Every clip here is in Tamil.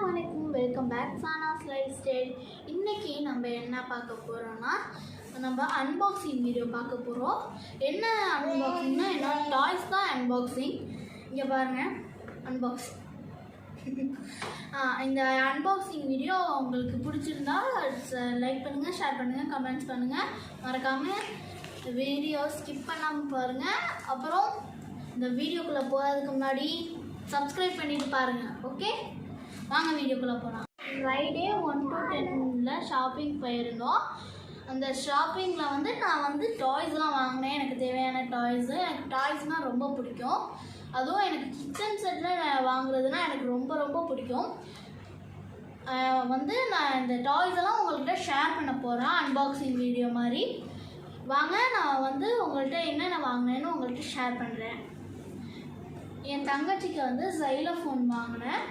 வணக்கம், welcome back Sana's life style. இன்றைக்கி நம்ம என்ன பார்க்க போகிறோன்னா, நம்ம அன்பாக்சிங் வீடியோ பார்க்க போகிறோம். என்ன அன்பாக்சிங்னா என்னோட டாய்ஸ் தான் அன்பாக்சிங். இங்கே பாருங்கள், அன்பாக்சிங். இந்த அன்பாக்சிங் வீடியோ உங்களுக்கு பிடிச்சிருந்தா லைக் பண்ணுங்கள், ஷேர் பண்ணுங்கள், கமெண்ட்ஸ் பண்ணுங்கள். மறக்காமல் வீடியோ ஸ்கிப் பண்ணாமல் பாருங்கள். அப்புறம் இந்த வீடியோக்குள்ளே போகிறதுக்கு முன்னாடி சப்ஸ்கிரைப் பண்ணிட்டு பாருங்கள். ஓகே, வாங்க வீடியோக்குள்ளே போகலாம். ஃப்ரைடே 1 to 10 ஷாப்பிங் போயிருந்தோம். அந்த ஷாப்பிங்கில் நான் டாய்ஸ்லாம் வாங்கினேன். எனக்கு தேவையான டாய்ஸு. எனக்கு டாய்ஸ்னால் ரொம்ப பிடிக்கும். அதுவும் எனக்கு கிச்சன் செட்டில் வாங்குறதுனா எனக்கு ரொம்ப ரொம்ப பிடிக்கும். நான் இந்த டாய்ஸ் எல்லாம் உங்கள்கிட்ட ஷேர் பண்ண போகிறேன், அன்பாக்சிங் வீடியோ மாதிரி. வாங்க, நான் உங்கள்கிட்ட என்னென்ன வாங்கினேன்னு உங்கள்கிட்ட ஷேர் பண்ணுறேன். என் தங்கச்சிக்கு சைலோஃபோன் வாங்கினோம்.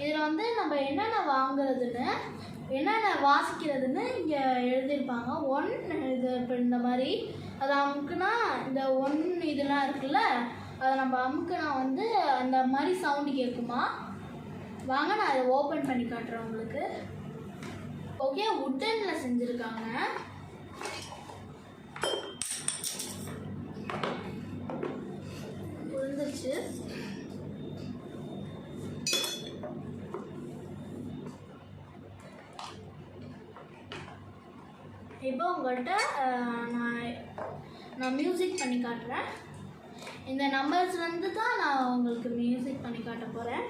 இதில் நம்ம என்னென்ன வாங்குறதுன்னு, என்னென்ன வாசிக்கிறதுன்னு இங்கே எழுதியிருப்பாங்க. இது இப்போ இந்த மாதிரி அதை அமுக்குனா இந்த இதெல்லாம் இருக்குல்ல, அதை நம்ம அமுக்குனா அந்த மாதிரி சவுண்டு கேட்குமா. வாங்க, நான் அதை ஓப்பன் பண்ணி காட்டுறேன் உங்களுக்கு. ஓகே, வுட்டனில் செஞ்சுருக்காங்க. புரிஞ்சிச்சு. இப்போ உங்கள்கிட்ட நான் மியூசிக் பண்ணி காட்டுறேன். இந்த நம்பர்ஸ்லேருந்து தான் நான் உங்களுக்கு மியூசிக் பண்ணி காட்ட போகிறேன்.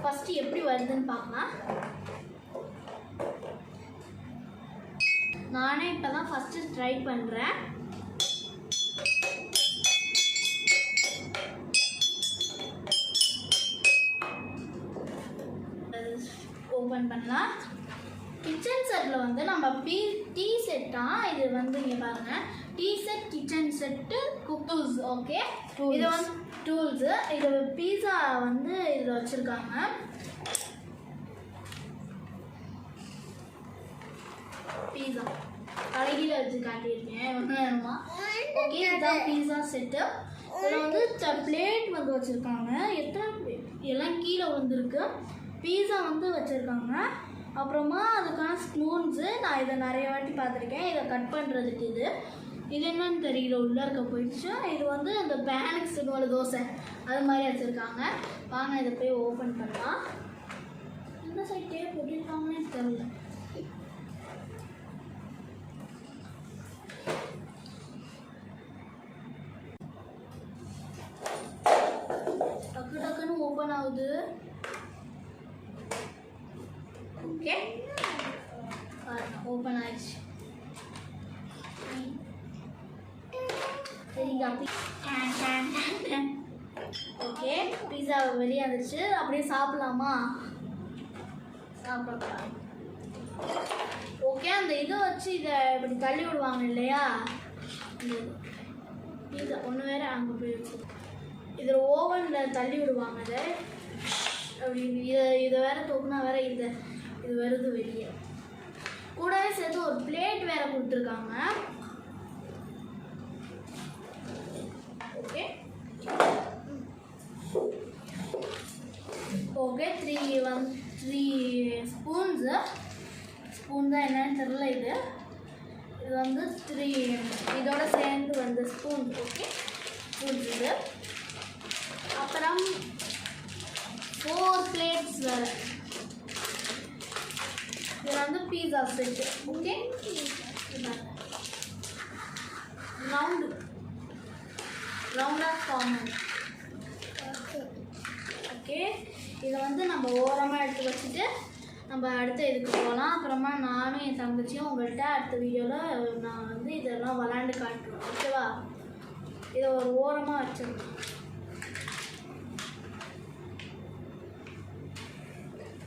ஃபஸ்ட்டு எப்படி வருதுன்னு பார்க்கலாம். நானே இப்போ தான் ஃபஸ்ட்டு ட்ரை பண்ணுறேன். ஓப்பன் பண்ணலாம். கிச்சன் செட்டில் நம்ம டீ செட்டாக இது இங்கே பாருங்கள், tea set, kitchen set, cuckoos. Okay, இது டூல்ஸு. இது பீஸா இதில் வச்சுருக்காங்க. பீஸா கடையில் வச்சு காட்டியிருக்கேன் வேணுமா. ஓகே, இதுதான் பீஸா செட்டு. இதில் பிளேட் வச்சுருக்காங்க. எல்லாம் கீழே வந்துருக்கு. பீஸா வச்சுருக்காங்க. அப்புறமா அதுக்கான ஸ்பூன்ஸு. நான் இதை நிறைய வாட்டி பார்த்துருக்கேன். இதை கட் பண்ணுறதுக்கு இது என்னன்னு தெரியல, உள்ளே இருக்க போயிடுச்சு. இது அந்த பேனுக்கு சின்னோட தோசை அது மாதிரி வச்சுருக்காங்க. வாங்க, இதை போய் ஓப்பன் பண்ணலாம். இந்த சைட் டேப் போட்டிருக்காங்கன்னு தெரியல. டக்கு டக்குன்னு ஓப்பன் ஆகுது. ஓகே, ஓப்பன் ஆயிடுச்சு. ஓகே, பீஸா வெளியே வந்துருச்சு. அப்படியே சாப்பிடலாமா? சாப்பிடலாம். ஓகே, அந்த இதை வச்சு இதை இப்படி தள்ளி விடுவாங்க இல்லையா, பீஸா ஒன்று வேறு அங்கே போயிடுச்சு. இதில் ஓவனில் தள்ளி விடுவாங்க. இதை அப்படின்னு இதை வேறு தூக்குனா வேறு இது வருது வெளியே. கூடவே சேர்த்து ஒரு பிளேட் வேறு கொடுத்துருக்காங்க. Okay okay, 3 spoons. ஸ்பூன் தான் என்னன்னு தெரியல. இது 3 இதோட சேர்ந்து ஸ்பூன். Okay, spoons. இது அப்புறம் 4 பிளேட்ஸ் வேறு. இது பீஸா செட்டு. ஓகே, ரவுண்டாக ஃபார்ம். ஓகே, இதை நம்ம ஓரமாக எடுத்து வச்சுட்டு நம்ம அடுத்த இதுக்கு போகலாம். அப்புறமா நானும் என் தங்கச்சியும் உங்கள்கிட்ட அடுத்த வீடியோவில் நான் இதெல்லாம் விளாண்டு காட்டுறோம். ஓகேவா? இதை ஒரு ஓரமாக வச்சுருக்கேன்.